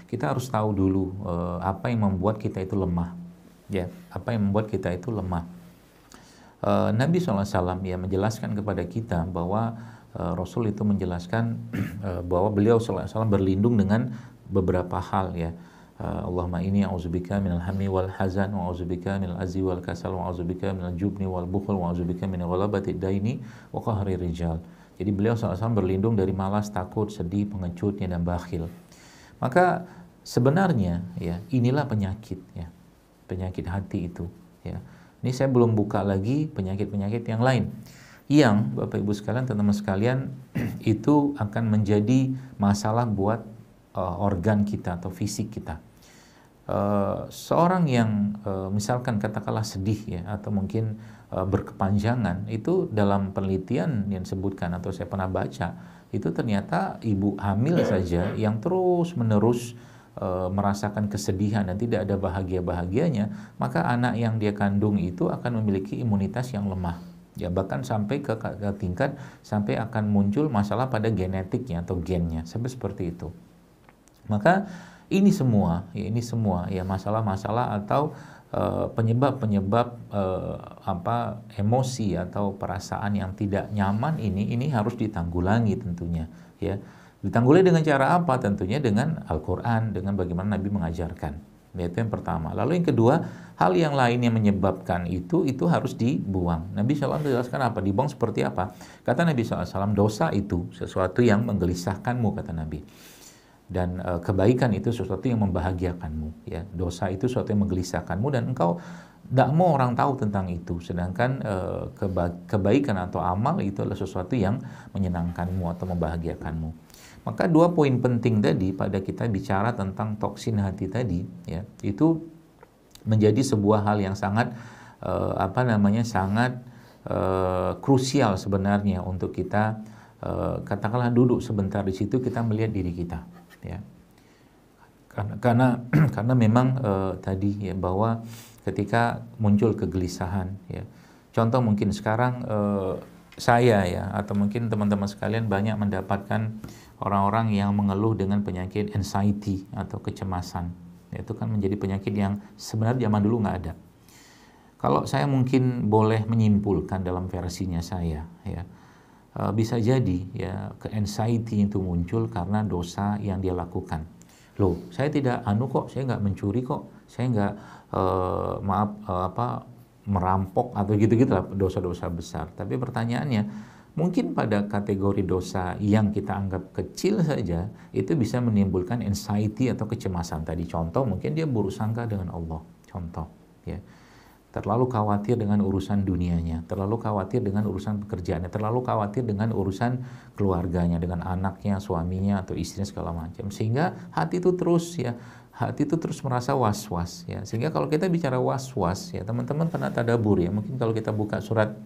kita harus tahu dulu apa yang membuat kita itu lemah. Ya, apa yang membuat kita itu lemah. Nabi SAW ya menjelaskan kepada kita bahwa Rasul itu menjelaskan bahwa beliau SAW berlindung dengan beberapa hal ya. Allahumma inni a'udzubika minal hammi wal hazan wa a'udzubika minal azzi wal kasal wa a'udzubika minal jubni wal bukhl wa a'udzubika min ghalabati daini wa qahri rijal. Jadi beliau SAW berlindung dari malas, takut, sedih, pengecutnya dan bakhil. Maka sebenarnya ya inilah penyakit ya. Penyakit hati itu ya. Ini saya belum buka lagi penyakit-penyakit yang lain yang Bapak Ibu sekalian, teman-teman sekalian itu akan menjadi masalah buat organ kita atau fisik kita. Seorang yang misalkan katakanlah sedih ya atau mungkin berkepanjangan, itu dalam penelitian yang disebutkan atau saya pernah baca, itu ternyata ibu hamil saja yang terus menerus merasakan kesedihan dan tidak ada bahagia-bahagianya, maka anak yang dia kandung itu akan memiliki imunitas yang lemah ya, bahkan sampai ke tingkat sampai akan muncul masalah pada genetiknya atau gennya, sampai seperti itu. Maka ini semua ya masalah-masalah atau penyebab-penyebab emosi atau perasaan yang tidak nyaman ini harus ditanggulangi tentunya ya. Ditanggulangi dengan cara apa? Tentunya dengan Al-Qur'an, dengan bagaimana Nabi mengajarkan. Itu yang pertama. Lalu yang kedua, hal yang lain yang menyebabkan itu harus dibuang. Nabi SAW menjelaskan apa? Dibuang seperti apa? Kata Nabi SAW, dosa itu sesuatu yang menggelisahkanmu, kata Nabi. Dan kebaikan itu sesuatu yang membahagiakanmu ya. Dosa itu sesuatu yang menggelisahkanmu dan engkau tidak mau orang tahu tentang itu, sedangkan kebaikan atau amal itu adalah sesuatu yang menyenangkanmu atau membahagiakanmu. Maka dua poin penting tadi pada kita bicara tentang toksin hati tadi ya, itu menjadi sebuah hal yang sangat sangat krusial sebenarnya untuk kita katakanlah duduk sebentar di situ, kita melihat diri kita ya. Karena memang tadi ya, bahwa ketika muncul kegelisahan ya. Contoh mungkin sekarang saya ya atau mungkin teman-teman sekalian banyak mendapatkan orang-orang yang mengeluh dengan penyakit anxiety atau kecemasan. Itu kan menjadi penyakit yang sebenarnya zaman dulu nggak ada. Kalau saya mungkin boleh menyimpulkan dalam versinya saya ya, bisa jadi ya anxiety itu muncul karena dosa yang dia lakukan. Loh, saya tidak saya nggak mencuri kok, saya nggak merampok atau gitu-gitu lah, dosa-dosa besar. Tapi pertanyaannya, mungkin pada kategori dosa yang kita anggap kecil saja itu bisa menimbulkan anxiety atau kecemasan tadi. Contoh mungkin dia buruk sangka dengan Allah, contoh ya. Terlalu khawatir dengan urusan dunianya, terlalu khawatir dengan urusan pekerjaannya, terlalu khawatir dengan urusan keluarganya, dengan anaknya, suaminya atau istrinya segala macam. Sehingga hati itu terus merasa was-was ya. Sehingga kalau kita bicara was-was ya, teman-teman pernah tadabbur ya. Mungkin kalau kita buka surat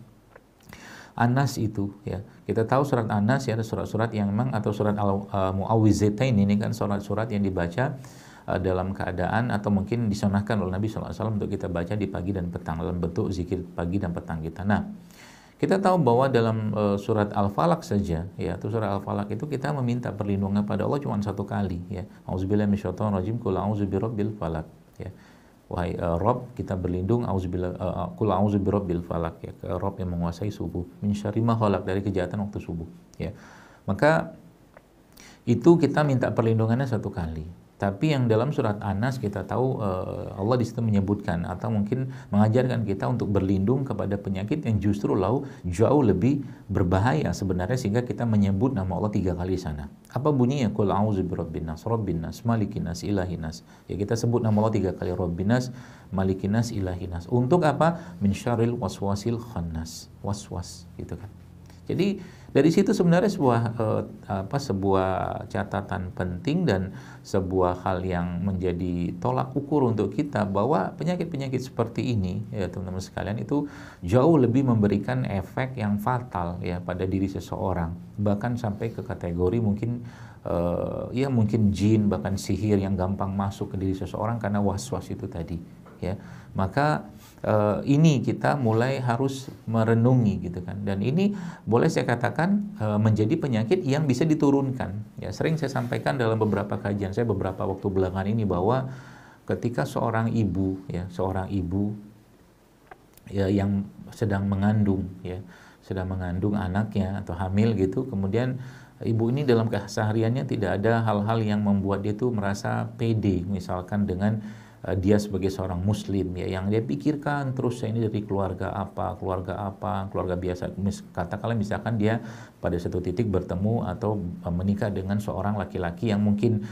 An-Nas itu ya. Kita tahu surat An-Nas ya, ada surat-surat yang memang atau surat Al-Mu'awwizatain ini kan surat-surat yang dibaca dalam keadaan atau mungkin disunahkan oleh Nabi SAW untuk kita baca di pagi dan petang dalam bentuk zikir pagi dan petang kita. Nah, kita tahu bahwa dalam surat Al-Falaq saja ya, atau surat Al-Falaq itu kita meminta perlindungan pada Allah cuma satu kali ya. Auzubillahi minasyaitonirrajim, qul a'udzu birabbil falaq ya. Wahai Rabb, kita berlindung qul a'udzu birabbil falaq ya, ke Rabb yang menguasai subuh, min syarri ma khalaq, dari kejahatan waktu subuh ya. Maka itu kita minta perlindungannya satu kali. Tapi yang dalam surat An-Nas kita tahu Allah di situ menyebutkan atau mungkin mengajarkan kita untuk berlindung kepada penyakit yang justru jauh lebih berbahaya sebenarnya, sehingga kita menyebut nama Allah 3 kali sana. Apa bunyinya? Qul a'udzu birabbin nas, rabbin nas, malikin nas, ilahin nas. Ya, kita sebut nama Allah 3 kali, rabbin nas, malikin nas, ilahin nas. Untuk apa? Min syarril waswasil khannas. Waswas gitu kan. Jadi dari situ sebenarnya sebuah catatan penting dan sebuah hal yang menjadi tolak ukur untuk kita bahwa penyakit-penyakit seperti ini ya teman-teman sekalian itu jauh lebih memberikan efek yang fatal ya pada diri seseorang, bahkan sampai ke kategori mungkin mungkin jin, bahkan sihir yang gampang masuk ke diri seseorang karena was-was itu tadi ya. Maka ini kita mulai harus merenungi gitu kan, dan ini boleh saya katakan menjadi penyakit yang bisa diturunkan ya. Sering saya sampaikan dalam beberapa kajian saya beberapa waktu belakangan ini bahwa ketika seorang ibu ya, ya yang sedang mengandung ya, sedang mengandung anaknya atau hamil gitu, kemudian ibu ini dalam kesehariannya tidak ada hal-hal yang membuat dia tuh merasa pede, misalkan dengan dia sebagai seorang muslim ya, yang dia pikirkan terus, saya ini dari keluarga apa, keluarga biasa. Katakanlah misalkan dia pada satu titik bertemu atau menikah dengan seorang laki-laki yang mungkin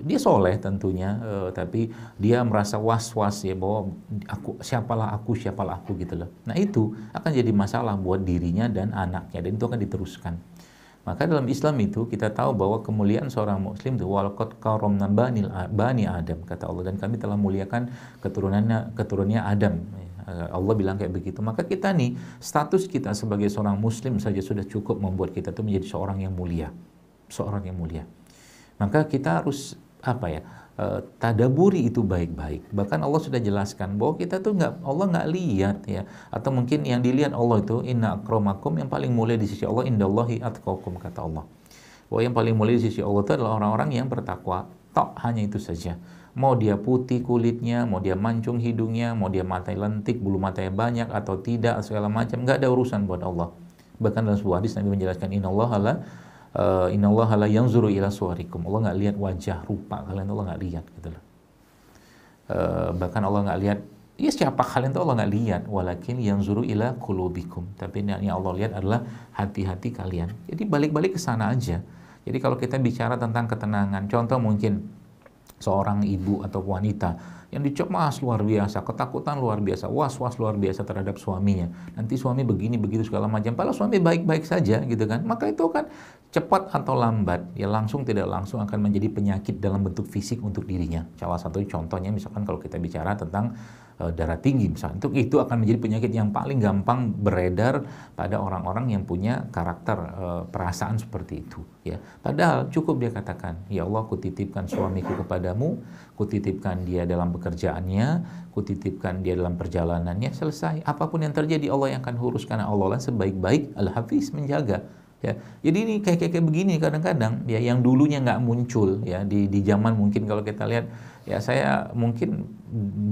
dia soleh tentunya, tapi dia merasa was-was ya, bahwa siapalah aku gitu loh. Nah itu akan jadi masalah buat dirinya dan anaknya, dan itu akan diteruskan. Maka dalam Islam itu kita tahu bahwa kemuliaan seorang muslim itu walaqad karamna bani Adam, kata Allah, dan kami telah muliakan keturunannya Adam. Allah bilang kayak begitu. Maka kita nih, status kita sebagai seorang muslim saja sudah cukup membuat kita itu menjadi seorang yang mulia. Seorang yang mulia. Maka kita harus tadaburi itu baik-baik. Bahkan Allah sudah jelaskan bahwa kita tuh Allah nggak lihat ya, atau mungkin yang dilihat Allah itu inna akramakum, yang paling mulia di sisi Allah indallahi atqakum, kata Allah. Bahwa yang paling mulia di sisi Allah itu adalah orang-orang yang bertakwa. Tok, hanya itu saja. Mau dia putih kulitnya, mau dia mancung hidungnya, mau dia matanya lentik, bulu matanya banyak atau tidak, segala macam, nggak ada urusan buat Allah. Bahkan dalam sebuah hadis Nabi menjelaskan innallaha la yanzuru ila suwarikum. Allah nggak lihat wajah rupa kalian, Allah nggak lihat gitu loh. Bahkan Allah nggak lihat ya siapa kalian, itu Allah nggak lihat, walakin yanzuru ila qulubikum. Tapi yang Allah lihat adalah hati-hati kalian. Jadi balik-balik ke sana aja. Jadi kalau kita bicara tentang ketenangan, contoh mungkin seorang ibu atau wanita yang dicemas luar biasa, ketakutan luar biasa, was-was luar biasa terhadap suaminya. Nanti suami begini, begitu segala macam. Padahal suami baik-baik saja gitu kan. Maka itu kan cepat atau lambat, ya langsung tidak langsung akan menjadi penyakit dalam bentuk fisik untuk dirinya. Salah satu contohnya misalkan kalau kita bicara tentang darah tinggi misalnya, itu akan menjadi penyakit yang paling gampang beredar pada orang-orang yang punya karakter perasaan seperti itu ya. Padahal cukup dia katakan, ya Allah, kutitipkan suamiku kepadamu, kutitipkan dia dalam pekerjaannya, kutitipkan dia dalam perjalanannya, selesai. Apapun yang terjadi Allah yang akan urus, karena Allah lah sebaik-baik Al-Hafiz, menjaga. Ya, jadi ini kayak begini kadang-kadang ya, yang dulunya nggak muncul ya di zaman, mungkin kalau kita lihat ya, saya mungkin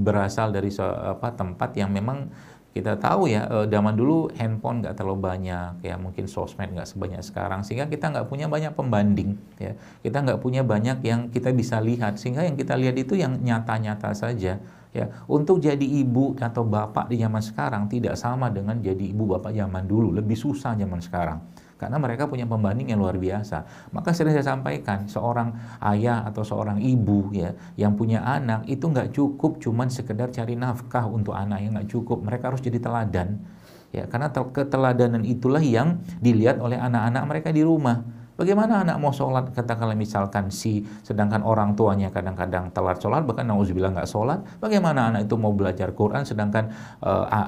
berasal dari tempat yang memang kita tahu ya, zaman dulu handphone nggak terlalu banyak ya, mungkin sosmed nggak sebanyak sekarang, sehingga kita nggak punya banyak pembanding ya, kita nggak punya banyak yang kita bisa lihat, sehingga yang kita lihat itu yang nyata-nyata saja ya. Untuk jadi ibu atau bapak di zaman sekarang tidak sama dengan jadi ibu bapak zaman dulu, lebih susah zaman sekarang. Karena mereka punya pembanding yang luar biasa. Maka sering saya sampaikan, seorang ayah atau seorang ibu ya, yang punya anak itu nggak cukup cuman sekedar cari nafkah untuk anaknya, nggak cukup. Mereka harus jadi teladan. Ya, karena keteladanan itulah yang dilihat oleh anak-anak mereka di rumah. Bagaimana anak mau sholat, katakanlah misalkan sedangkan orang tuanya kadang-kadang telat sholat, bahkan nauzubillah nggak sholat. Bagaimana anak itu mau belajar Quran sedangkan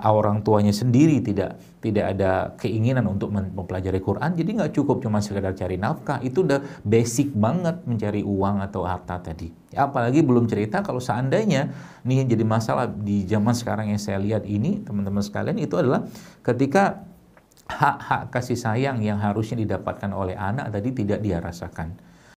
orang tuanya sendiri tidak ada keinginan untuk mempelajari Quran. Jadi nggak cukup cuma sekedar cari nafkah, itu udah basic banget mencari uang atau harta tadi. Ya, apalagi belum cerita kalau seandainya nih yang jadi masalah di zaman sekarang yang saya lihat ini, teman-teman sekalian, itu adalah ketika hak-hak kasih sayang yang harusnya didapatkan oleh anak tadi tidak dia rasakan.